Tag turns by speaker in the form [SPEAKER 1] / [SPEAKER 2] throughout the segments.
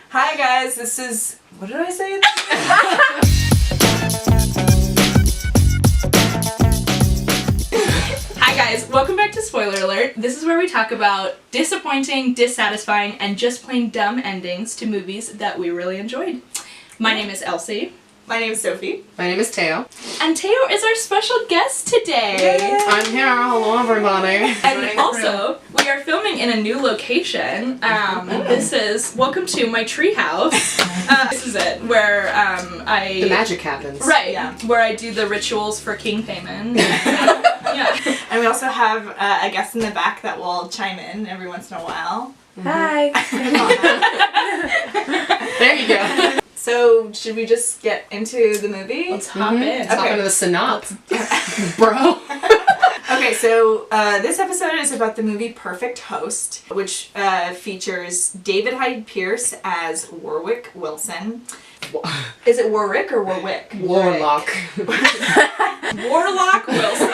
[SPEAKER 1] Hi guys, this is... What did I say?
[SPEAKER 2] Hi guys, welcome back to Spoiler Alert. This is where we talk about disappointing, dissatisfying, and just plain dumb endings to movies that we really enjoyed. My name is Elcie.
[SPEAKER 1] My name is Sophie.
[SPEAKER 3] My name is Teo.
[SPEAKER 2] And Teo is our special guest today.
[SPEAKER 1] Yay.
[SPEAKER 3] I'm here. Hello, everybody.
[SPEAKER 2] And also, we are filming in a new location. This is, welcome to my treehouse. This is it, where
[SPEAKER 3] The magic happens.
[SPEAKER 2] Right,
[SPEAKER 1] Yeah.
[SPEAKER 2] where I do the rituals for King Payman. Yeah.
[SPEAKER 1] And we also have a guest in the back that will chime in every once in a while.
[SPEAKER 2] Hi.
[SPEAKER 3] There you go.
[SPEAKER 1] So, should we just get into the movie?
[SPEAKER 2] Let's hop in.
[SPEAKER 3] Let's hop
[SPEAKER 1] Okay.
[SPEAKER 3] into the synopsis. Bro.
[SPEAKER 1] Okay, so this episode is about the movie Perfect Host, which features David Hyde Pierce as Warwick Wilson. Is it Warwick or Warwick?
[SPEAKER 3] Warlock.
[SPEAKER 2] Warlock Wilson.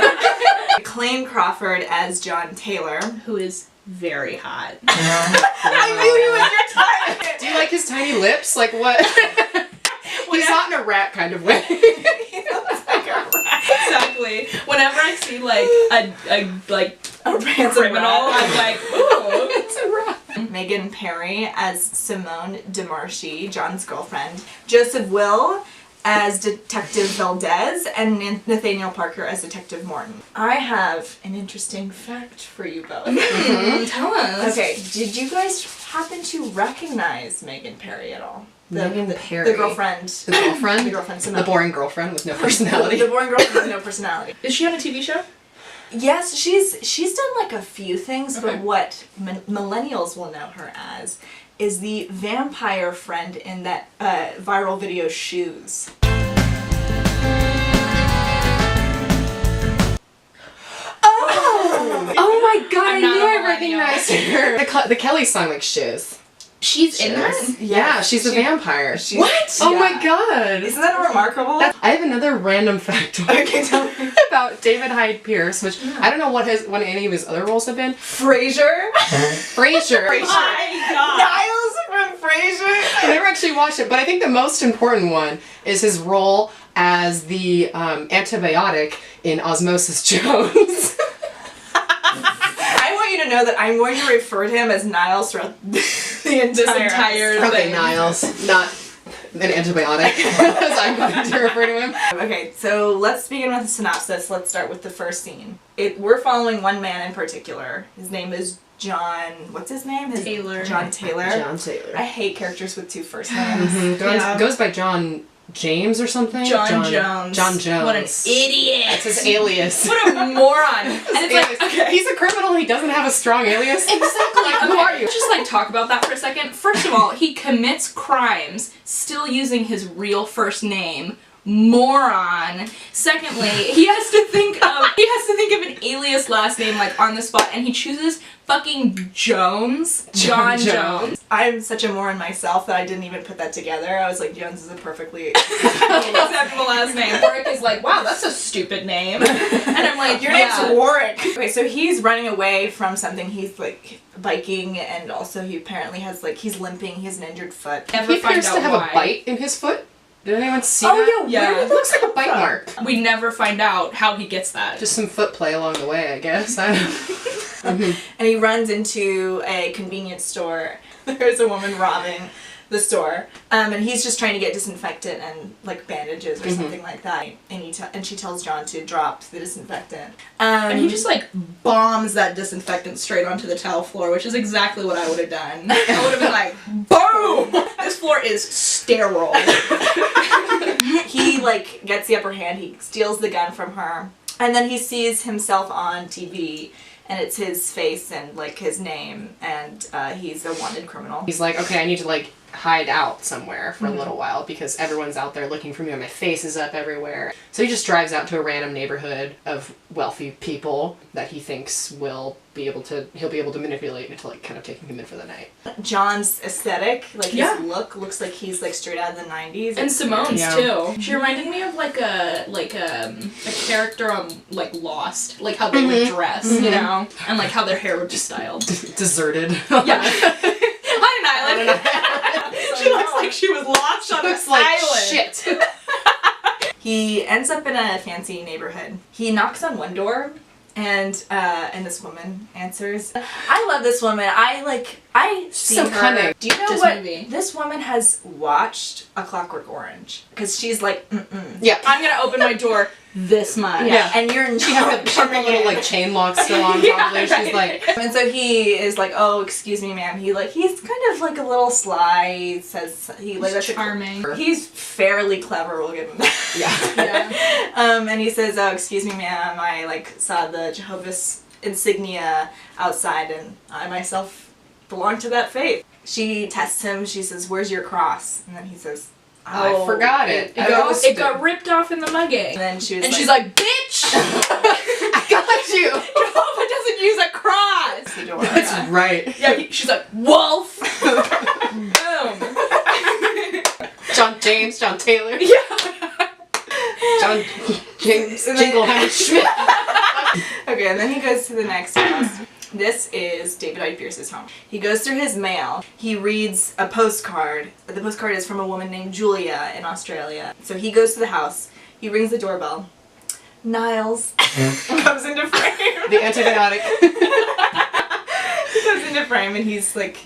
[SPEAKER 1] Clayne Crawford as John Taylor.
[SPEAKER 2] Who is very hot.
[SPEAKER 1] I knew he was your type!
[SPEAKER 3] Do you like his tiny lips? Like what? He's not in a rat kind of way.
[SPEAKER 1] He looks like a rat.
[SPEAKER 2] Exactly. Whenever I see like a
[SPEAKER 1] random
[SPEAKER 2] criminal,
[SPEAKER 1] rat.
[SPEAKER 2] I'm like, ooh.
[SPEAKER 3] It's a rat.
[SPEAKER 1] Megan Perry as Simone DeMarchi, John's girlfriend. Joseph Will as Detective Valdez, and Nathaniel Parker as Detective Morton. I have an interesting fact for you both.
[SPEAKER 2] Tell us.
[SPEAKER 1] Okay, did you guys happen to recognize Megan Perry at all?
[SPEAKER 3] Megan Perry.
[SPEAKER 1] The girlfriend.
[SPEAKER 3] The girlfriend?
[SPEAKER 1] The girlfriend,
[SPEAKER 3] The
[SPEAKER 1] Simone.
[SPEAKER 3] boring girlfriend with no personality.
[SPEAKER 1] The boring girlfriend with no personality.
[SPEAKER 2] Is she on a TV show?
[SPEAKER 1] Yes, she's done like a few things,
[SPEAKER 2] Okay.
[SPEAKER 1] but what millennials will know her as is the vampire friend in that viral video Shoes.
[SPEAKER 3] Oh my god,
[SPEAKER 2] I'm
[SPEAKER 3] I
[SPEAKER 2] not
[SPEAKER 3] knew
[SPEAKER 2] a
[SPEAKER 3] I
[SPEAKER 2] millennial.
[SPEAKER 3] recognized her. The Kelly song, like, shiz.
[SPEAKER 2] She's in that?
[SPEAKER 3] Shiz. Yeah, she's a vampire.
[SPEAKER 1] What?
[SPEAKER 3] Oh my god.
[SPEAKER 1] Isn't that remarkable?
[SPEAKER 3] I have another random fact
[SPEAKER 1] Okay, tell me.
[SPEAKER 3] about David Hyde Pierce, which I don't know what any of his other roles have been.
[SPEAKER 1] Frasier.
[SPEAKER 3] Frasier.
[SPEAKER 2] my god.
[SPEAKER 1] Niles from Frasier.
[SPEAKER 3] I never actually watched it, but I think the most important one is his role as the antibiotic in Osmosis Jones.
[SPEAKER 1] I want you to know that I'm going to refer to him as Niles throughout the entire
[SPEAKER 2] entire
[SPEAKER 3] Okay,
[SPEAKER 1] thing.
[SPEAKER 3] Niles, not an antibiotic, as I'm going to refer to him.
[SPEAKER 1] Okay, so let's begin with the synopsis. Let's start with the first scene. We're following one man in particular. His name is John... What's his name?
[SPEAKER 2] Taylor.
[SPEAKER 1] John Taylor.
[SPEAKER 3] John Taylor.
[SPEAKER 1] I hate characters with two first names.
[SPEAKER 3] Goes by John James or something?
[SPEAKER 2] John Jones.
[SPEAKER 3] John Jones.
[SPEAKER 2] What an idiot.
[SPEAKER 3] That's his alias.
[SPEAKER 2] What a moron. And it's like, okay.
[SPEAKER 3] He's a criminal, he doesn't have a strong alias.
[SPEAKER 2] Exactly.
[SPEAKER 3] Like, who
[SPEAKER 2] Okay,
[SPEAKER 3] are you?
[SPEAKER 2] Just like talk about that for a second. First of all, he commits crimes still using his real first name. Moron. Secondly, he has to think of an alias last name like on the spot, and he chooses fucking Jones. John Jones.
[SPEAKER 1] I'm such a moron myself that I didn't even put that together. I was like, Jones is a perfectly acceptable
[SPEAKER 2] Last name. Warwick is like, wow, that's a stupid name. And I'm like,
[SPEAKER 1] Your name's Warwick. Okay, so he's running away from something. He's like biking, and also he apparently has like he's limping. He has an injured foot.
[SPEAKER 2] Never
[SPEAKER 3] He
[SPEAKER 2] find
[SPEAKER 3] appears
[SPEAKER 2] out
[SPEAKER 3] to have
[SPEAKER 2] why.
[SPEAKER 3] a bite in his foot. Did anyone see
[SPEAKER 1] Oh
[SPEAKER 3] that?
[SPEAKER 1] yeah, where
[SPEAKER 2] Yeah.
[SPEAKER 1] did
[SPEAKER 3] It looks like a bite
[SPEAKER 1] from?
[SPEAKER 3] mark.
[SPEAKER 2] We never find out how he gets that.
[SPEAKER 3] Just some foot play along the way, I guess. I don't know.
[SPEAKER 1] And he runs into a convenience store. There's a woman robbing the store, and he's just trying to get disinfectant and like bandages or something like that. And she tells John to drop the disinfectant.
[SPEAKER 2] And he just like bombs that disinfectant straight onto the tile floor, which is exactly what I would have done. I would have been like, boom! This floor is sterile.
[SPEAKER 1] He like gets the upper hand. He steals the gun from her, and then he sees himself on TV. And it's his face and like his name, and he's a wanted criminal.
[SPEAKER 3] He's like, okay, I need to like hide out somewhere for a little while because everyone's out there looking for me and my face is up everywhere. So he just drives out to a random neighborhood of wealthy people that he thinks he'll be able to manipulate into like kind of taking him in for the night.
[SPEAKER 1] John's aesthetic, like his
[SPEAKER 2] Yeah.
[SPEAKER 1] look, looks like he's like straight out of the 90s.
[SPEAKER 2] And Simone's
[SPEAKER 3] Yeah.
[SPEAKER 2] too. She reminded me of like a character on like Lost, like how they would dress, you know, and like how their hair would be styled.
[SPEAKER 3] Deserted.
[SPEAKER 2] Yeah. On an island. She lost on
[SPEAKER 3] Looks
[SPEAKER 2] an
[SPEAKER 3] like
[SPEAKER 2] island.
[SPEAKER 3] shit.
[SPEAKER 1] He ends up in a fancy neighborhood. He knocks on one door, and this woman answers. I love this woman. I see
[SPEAKER 3] so
[SPEAKER 1] her.
[SPEAKER 3] cunning.
[SPEAKER 1] Do you know
[SPEAKER 2] This
[SPEAKER 1] what?
[SPEAKER 2] movie.
[SPEAKER 1] This woman has watched A Clockwork Orange. Because she's like,
[SPEAKER 3] Yeah.
[SPEAKER 2] I'm gonna open my door this much.
[SPEAKER 3] Yeah.
[SPEAKER 1] And you're
[SPEAKER 3] She has the little like chain lock still on probably.
[SPEAKER 2] Yeah,
[SPEAKER 3] She's like,
[SPEAKER 1] And so he is like, oh, excuse me, ma'am. He's kind of like a little sly. He says he like that's
[SPEAKER 2] Charming.
[SPEAKER 1] He's fairly clever. We'll give him that.
[SPEAKER 3] yeah.
[SPEAKER 1] And he says, oh, excuse me, ma'am. I saw the Jehovah's insignia outside, and I myself belong to that faith. She tests him. She says, where's your cross? And then he says, oh,
[SPEAKER 3] I forgot it.
[SPEAKER 2] It got ripped off in the mugging.
[SPEAKER 1] And then she was
[SPEAKER 2] And she's like, bitch!
[SPEAKER 3] I got you.
[SPEAKER 2] Jehovah doesn't use a cross!
[SPEAKER 1] the door.
[SPEAKER 3] That's right.
[SPEAKER 2] Yeah, she's like, wolf! Boom.
[SPEAKER 3] John Taylor.
[SPEAKER 2] Yeah.
[SPEAKER 3] John James Jingleheimer Schmidt.
[SPEAKER 1] Okay, and then he goes to the next house. This is David Hyde Pierce's home. He goes through his mail. He reads a postcard. The postcard is from a woman named Julia in Australia. So he goes to the house. He rings the doorbell. Niles comes into frame.
[SPEAKER 3] The antibiotic.
[SPEAKER 1] He comes into frame and he's like,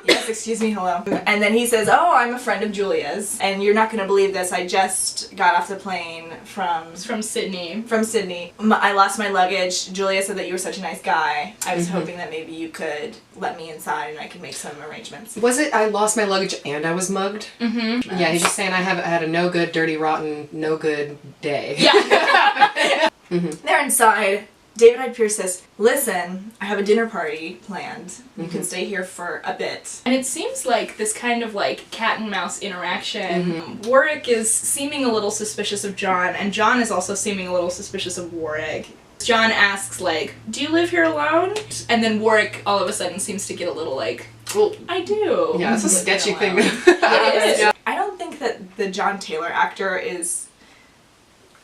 [SPEAKER 1] yes, excuse me, hello. And then he says, oh, I'm a friend of Julia's. And you're not going to believe this. I just got off the plane from
[SPEAKER 2] Sydney.
[SPEAKER 1] Sydney. I lost my luggage. Julia said that you were such a nice guy. I was hoping that maybe you could let me inside and I could make some arrangements.
[SPEAKER 3] Was it I lost my luggage and I was mugged?
[SPEAKER 2] Mm-hmm.
[SPEAKER 3] Yeah, he's just saying I had a no good, dirty, rotten, no good day.
[SPEAKER 2] Yeah.
[SPEAKER 1] They're inside. David Hyde Pierce says, listen, I have a dinner party planned. You can stay here for a bit.
[SPEAKER 2] And it seems like this kind of like cat and mouse interaction. Warwick is seeming a little suspicious of John, and John is also seeming a little suspicious of Warwick. John asks like, do you live here alone? And then Warwick all of a sudden seems to get a little like,
[SPEAKER 3] Well,
[SPEAKER 2] I do.
[SPEAKER 3] yeah, it's a sketchy thing.
[SPEAKER 2] It is.
[SPEAKER 3] Yeah.
[SPEAKER 1] I don't think that the John Taylor actor is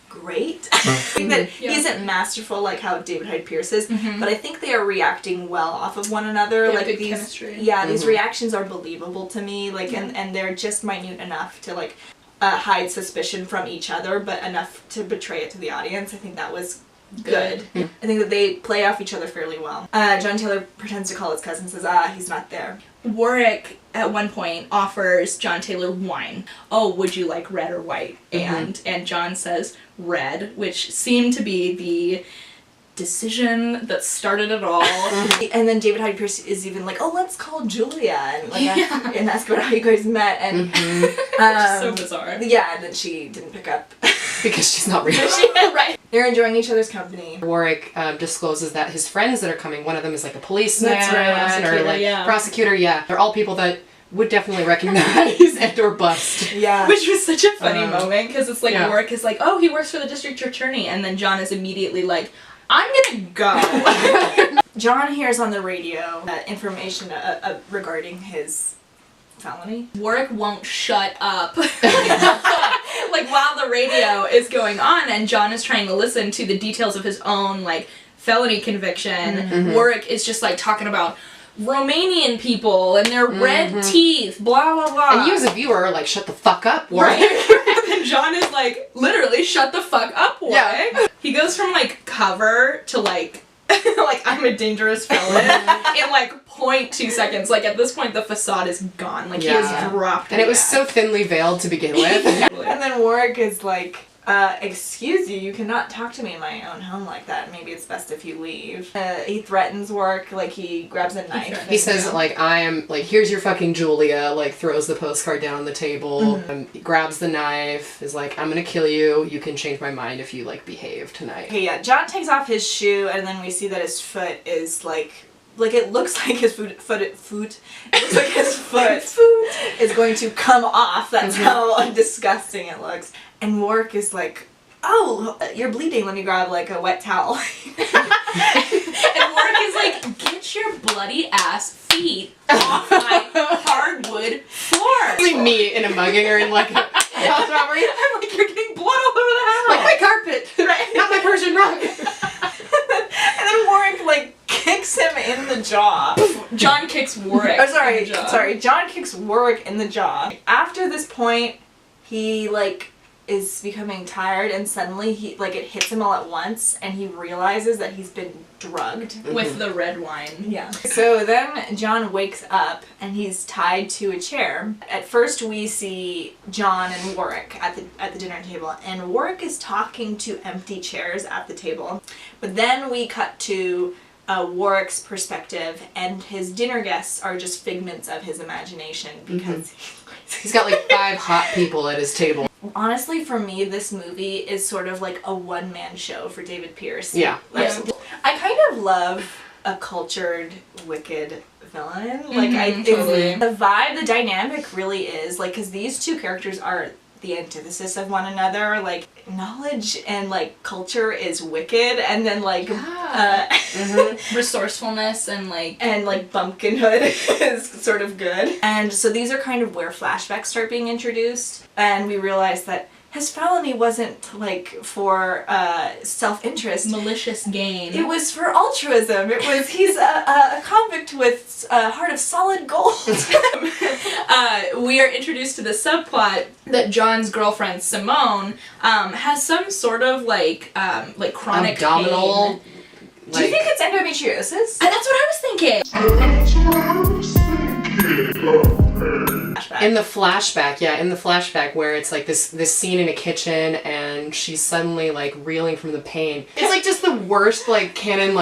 [SPEAKER 1] great. I think that he isn't masterful like how David Hyde Pierce is, but I think they are reacting well off of one another.
[SPEAKER 2] They have
[SPEAKER 1] Like
[SPEAKER 2] good
[SPEAKER 1] these,
[SPEAKER 2] chemistry.
[SPEAKER 1] yeah, these reactions are believable to me. Like, and they're just minute enough to like hide suspicion from each other, but enough to betray it to the audience. I think that was good. I think that they play off each other fairly well. John Taylor pretends to call his cousin, says, he's not there.
[SPEAKER 2] Warwick at one point offers John Taylor wine. Oh, would you like red or white? And John says red, which seemed to be the decision that started it all.
[SPEAKER 1] And then David Hyde Pierce is even like, oh, let's call Julia and like and ask about how you guys met. And
[SPEAKER 2] So bizarre.
[SPEAKER 1] yeah, and then she didn't pick up.
[SPEAKER 3] Because she's not real.
[SPEAKER 2] Right.
[SPEAKER 1] They're enjoying each other's company.
[SPEAKER 3] Warwick discloses that his friends that are coming, one of them is like a policeman
[SPEAKER 1] That's right,
[SPEAKER 3] or like
[SPEAKER 2] yeah.
[SPEAKER 3] prosecutor, yeah. They're all people that would definitely recognize and or bust.
[SPEAKER 1] Yeah.
[SPEAKER 2] Which was such a funny moment, because it's like
[SPEAKER 3] yeah.
[SPEAKER 2] Warwick is like, oh, he works for the district attorney, and then John is immediately like, I'm gonna go.
[SPEAKER 1] John hears on the radio information regarding his felony.
[SPEAKER 2] Warwick won't shut up. Like, while the radio is going on and John is trying to listen to the details of his own, like, felony conviction, Warwick is just, like, talking about Romanian people and their red teeth, blah, blah, blah.
[SPEAKER 3] And you as a viewer are like, shut the fuck up, Warwick.
[SPEAKER 2] Right? And John is like, literally, shut the fuck up, Warwick.
[SPEAKER 3] Yeah.
[SPEAKER 2] He goes from, like, cover to, like, like, I'm a dangerous felon in, like, 0.2 seconds. Like, at this point, the facade is gone. Like, he has dropped
[SPEAKER 3] And it was so thinly veiled to begin with.
[SPEAKER 1] And then Warwick is like, excuse you cannot talk to me in my own home like that. Maybe it's best if you leave. He threatens Warwick, like he grabs a knife.
[SPEAKER 3] He says, like, I am, like, here's your fucking Julia, like, throws the postcard down on the table, he grabs the knife, is like, I'm gonna kill you, you can change my mind if you, like, behave tonight.
[SPEAKER 1] Okay, yeah, John takes off his shoe and then we see that his foot is like it looks like his foot it looks like his foot is going to come off. That's how disgusting it looks. And Warwick is like, oh, you're bleeding, let me grab like a wet towel.
[SPEAKER 2] And Warwick is like, get your bloody ass feet off my hardwood floor.
[SPEAKER 3] Really me in a mugging or in, like, a house robbery.
[SPEAKER 2] I'm like, you're getting blood all over the house.
[SPEAKER 3] Like, my carpet!
[SPEAKER 2] Right.
[SPEAKER 3] Not my Persian rug!
[SPEAKER 1] And then Warwick like kicks him in the jaw.
[SPEAKER 2] John kicks Warwick.
[SPEAKER 1] Oh, sorry,
[SPEAKER 2] in the jaw.
[SPEAKER 1] sorry. John kicks Warwick in the jaw. After this point, he is becoming tired, and suddenly it hits him all at once, and he realizes that he's been drugged
[SPEAKER 2] with the red wine.
[SPEAKER 1] Yeah. So then John wakes up, and he's tied to a chair. At first, we see John and Warwick at the dinner table, and Warwick is talking to empty chairs at the table. But then we cut to Warwick's perspective, and his dinner guests are just figments of his imagination because
[SPEAKER 3] he's got 5 hot people at his table.
[SPEAKER 1] Honestly, for me, this movie is sort of like a one-man show for David Pierce.
[SPEAKER 3] Yeah.
[SPEAKER 1] I kind of love a cultured, wicked villain.
[SPEAKER 2] Totally.
[SPEAKER 1] The vibe, the dynamic really is, because these two characters are the antithesis of one another. Knowledge and culture is wicked, and then
[SPEAKER 2] resourcefulness and
[SPEAKER 1] bumpkinhood is sort of good. And so these are kind of where flashbacks start being introduced, and we realize that his felony wasn't for self-interest.
[SPEAKER 2] Malicious gain.
[SPEAKER 1] It was for altruism. He's a convict with a heart of solid gold.
[SPEAKER 2] We are introduced to the subplot that John's girlfriend Simone has some sort of chronic
[SPEAKER 3] abdominal
[SPEAKER 2] pain.
[SPEAKER 1] Do you think it's endometriosis?
[SPEAKER 2] That's what I was thinking.
[SPEAKER 3] In the flashback where it's this scene in a kitchen, and she's suddenly reeling from the pain. It's just the worst canon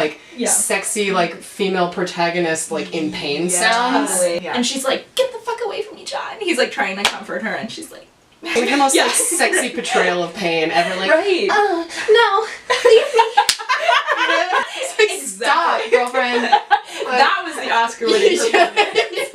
[SPEAKER 3] sexy female protagonist in pain sounds.
[SPEAKER 1] Totally. Yeah.
[SPEAKER 2] And she's like, "Get the fuck away from me, John." He's trying to comfort her, and she's like,
[SPEAKER 3] the most sexy portrayal of pain ever.
[SPEAKER 1] Right.
[SPEAKER 2] No, leave me.
[SPEAKER 3] Stop, girlfriend.
[SPEAKER 2] That was the Oscar-winning performance.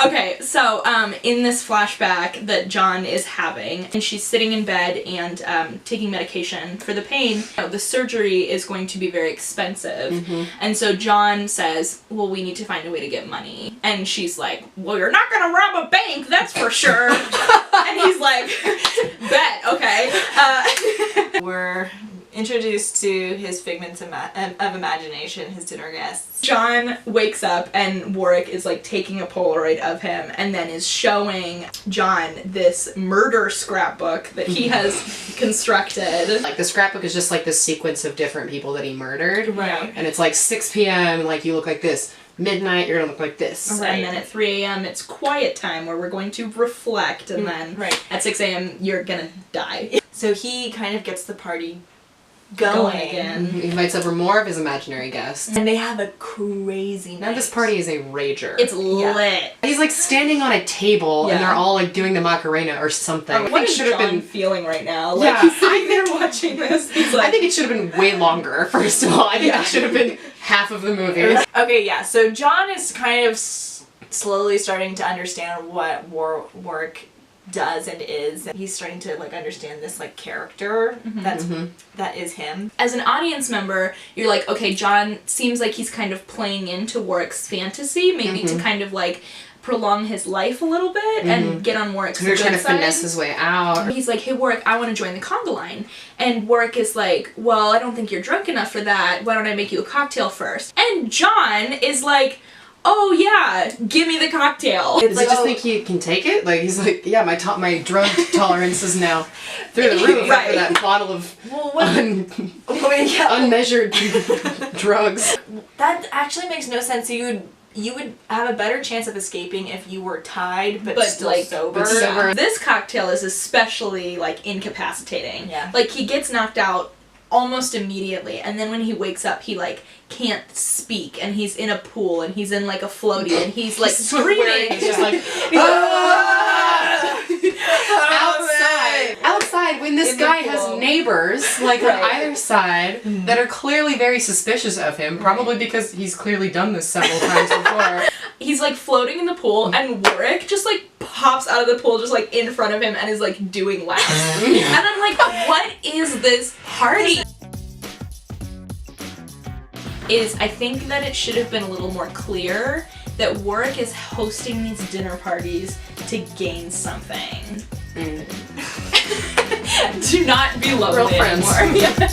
[SPEAKER 2] Okay, so in this flashback that John is having, and she's sitting in bed and taking medication for the pain, the surgery is going to be very expensive. And so John says, well, we need to find a way to get money. And she's like, well, you're not going to rob a bank, that's for sure. And he's like, bet, okay.
[SPEAKER 1] We're introduced to his figments of imagination, his dinner guests.
[SPEAKER 2] John wakes up and Warwick is taking a Polaroid of him and then is showing John this murder scrapbook that he has constructed.
[SPEAKER 3] The scrapbook is just this sequence of different people that he murdered.
[SPEAKER 1] Right.
[SPEAKER 3] And it's 6 p.m. and you look like this. Midnight, you're gonna look like this.
[SPEAKER 2] Right. And then at 3 a.m. it's quiet time where we're going to reflect, and then at 6 a.m. you're gonna die.
[SPEAKER 1] So he kind of gets the party going
[SPEAKER 2] again.
[SPEAKER 3] He invites over more of his imaginary guests.
[SPEAKER 1] And they have a crazy night.
[SPEAKER 3] Now this party is a rager.
[SPEAKER 2] It's lit.
[SPEAKER 3] He's standing on a table and they're all doing the Macarena or something.
[SPEAKER 2] What is John feeling right now?
[SPEAKER 3] Yeah,
[SPEAKER 2] he's sitting there watching this. He's
[SPEAKER 3] I think it should have been way longer, first of all. I think it should have been half of the movie.
[SPEAKER 1] Okay, yeah, so John is kind of slowly starting to understand what Warwick does and is, and he's starting to understand this character that is him.
[SPEAKER 2] As an audience member, you're like, okay, John seems like he's kind of playing into Warwick's fantasy, maybe to kind of prolong his life a little bit and get on Warwick's good side.
[SPEAKER 3] Trying to finesse his way out.
[SPEAKER 2] He's like, hey Warwick, I want to join the conga line. And Warwick is like, well, I don't think you're drunk enough for that. Why don't I make you a cocktail first? And John is like, oh yeah, give me the cocktail.
[SPEAKER 3] Does he just think he can take it? He's like, yeah, my drug tolerance is now through the roof after that bottle of unmeasured drugs.
[SPEAKER 1] That actually makes no sense. You would have a better chance of escaping if you were tied but still sober.
[SPEAKER 3] But sober.
[SPEAKER 2] This cocktail is especially incapacitating.
[SPEAKER 1] Yeah.
[SPEAKER 2] He gets knocked out almost immediately, and then when he wakes up he can't speak, and he's in a pool and he's in a floaty and he's screaming.
[SPEAKER 3] He's just outside when this guy has neighbors on either side that are clearly very suspicious of him, probably because he's clearly done this several times before.
[SPEAKER 2] He's floating in the pool, and Warwick just pops out of the pool just in front of him and is doing laps. And I'm like, what is this party? I think that it should have been a little more clear that Warwick is hosting these dinner parties to gain something. Do not be lonely
[SPEAKER 3] Real friends.
[SPEAKER 2] anymore.